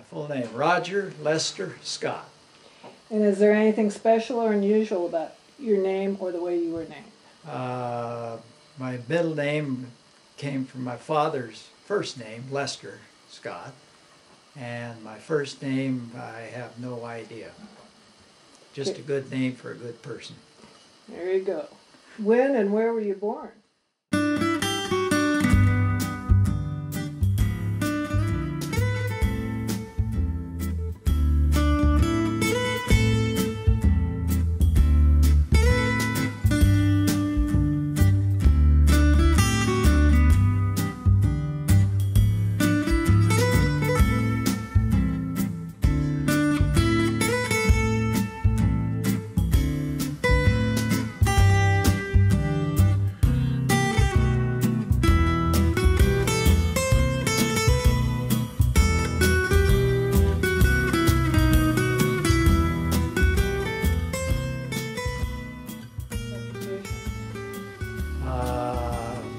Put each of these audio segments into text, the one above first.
My full name, Roger Lester Scott. And is there anything special or unusual about your name or the way you were named? My middle name came from my father's first name, Lester Scott, and my first name, I have no idea. Just a good name for a good person. There you go. When and where were you born?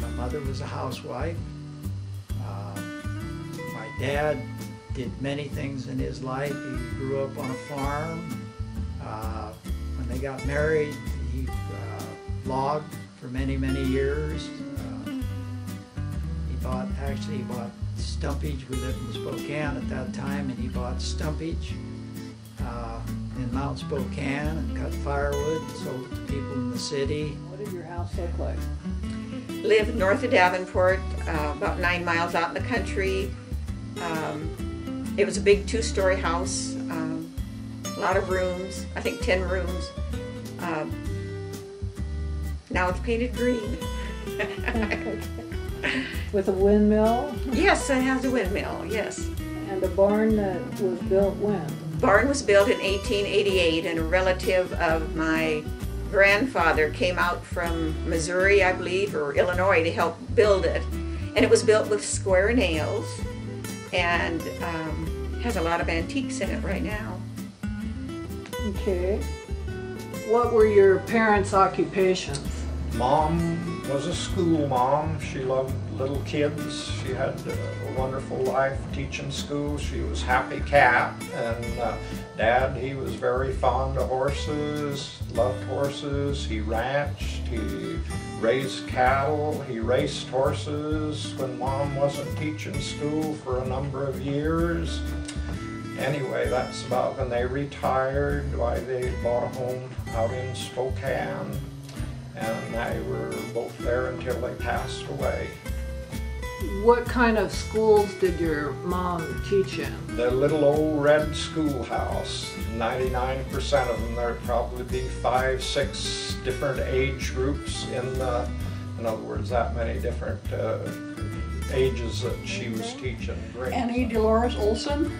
My mother was a housewife. My dad did many things in his life. He grew up on a farm. When they got married, he logged for many, many years. He bought stumpage. We lived in Spokane at that time, and he bought stumpage in Mount Spokane and cut firewood and sold it to people in the city. What did your house look like? Lived north of Davenport, about 9 miles out in the country. It was a big 2-story house, a lot of rooms, I think 10 rooms. Now it's painted green. With a windmill? Yes, it has a windmill, yes. And a barn that was built when? Barn was built in 1888, and a relative of my grandfather came out from Missouri, I believe, or Illinois to help build it. And it was built with square nails, and has a lot of antiques in it right now. Okay. What were your parents' occupations? Mom was a school mom. She loved little kids. She had a wonderful life teaching school. She was happy cat. And Dad, he was very fond of horses, loved horses. He ranched, he raised cattle, he raced horses when Mom wasn't teaching school for a number of years. Anyway, that's about when they retired. Why, they bought a home out in Spokane, and they were both there until they passed away. What kind of schools did your mom teach in? The little old red schoolhouse, 99% of them, there'd probably be 5, 6 different age groups in other words, that many different ages that she was teaching. Great. Annie Dolores Olson,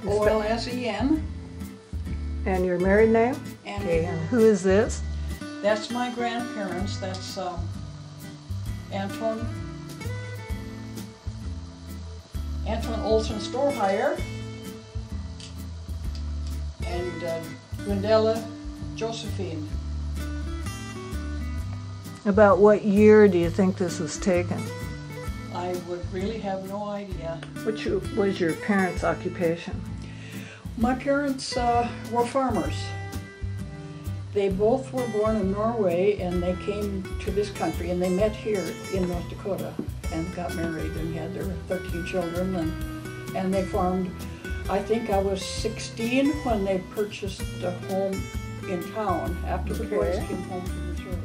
O-L-S-E-N. And your married name? And Who is this? that's my grandparents. That's Anton Olson Storhire and Gwendella Josephine. About what year do you think this was taken? I would really have no idea. What was your parents' occupation? My parents were farmers. They both were born in Norway, and they came to this country, and they met here in North Dakota and got married and had their 13 children, and they farmed. I think I was 16 when they purchased a home in town after the boys came home from the service.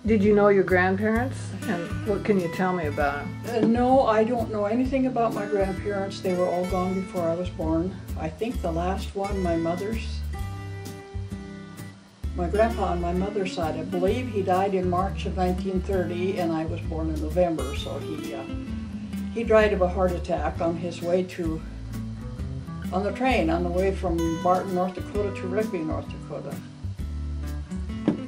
Did you know your grandparents? And what can you tell me about them? No, I don't know anything about my grandparents. They were all gone before I was born. I think the last one, my grandpa on my mother's side, I believe he died in March of 1930, and I was born in November, so he died of a heart attack on his way on the train, on the way from Barton, North Dakota to Rigby, North Dakota.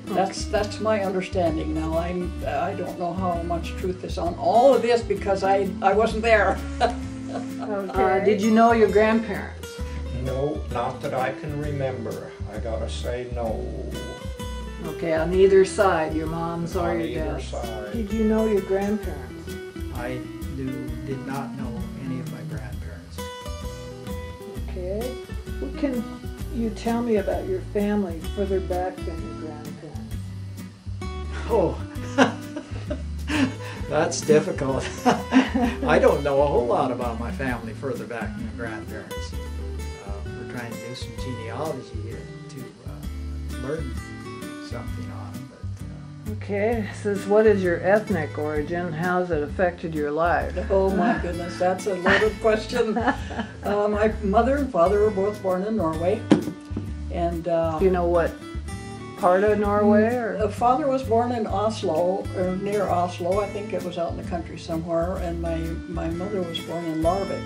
That's my understanding now. I don't know how much truth is on all of this because I wasn't there. Okay. Did you know your grandparents? No, not that I can remember. I gotta say no. Okay, on either side, your mom's or On your either dad's. side. Did you know your grandparents? I did not know any of my grandparents. Okay. can you tell me about your family further back than your grandparents? Oh, that's difficult. I don't know a whole lot about my family further back than the grandparents. We're trying to do some genealogy here to learn something on them. But, Okay, it says, what is your ethnic origin? How has it affected your life? Oh my goodness, that's a loaded question. My mother and father were both born in Norway, and Do you know what part of Norway? Or? father was born in Oslo, or near Oslo. I think it was out in the country somewhere, and my mother was born in Larvik.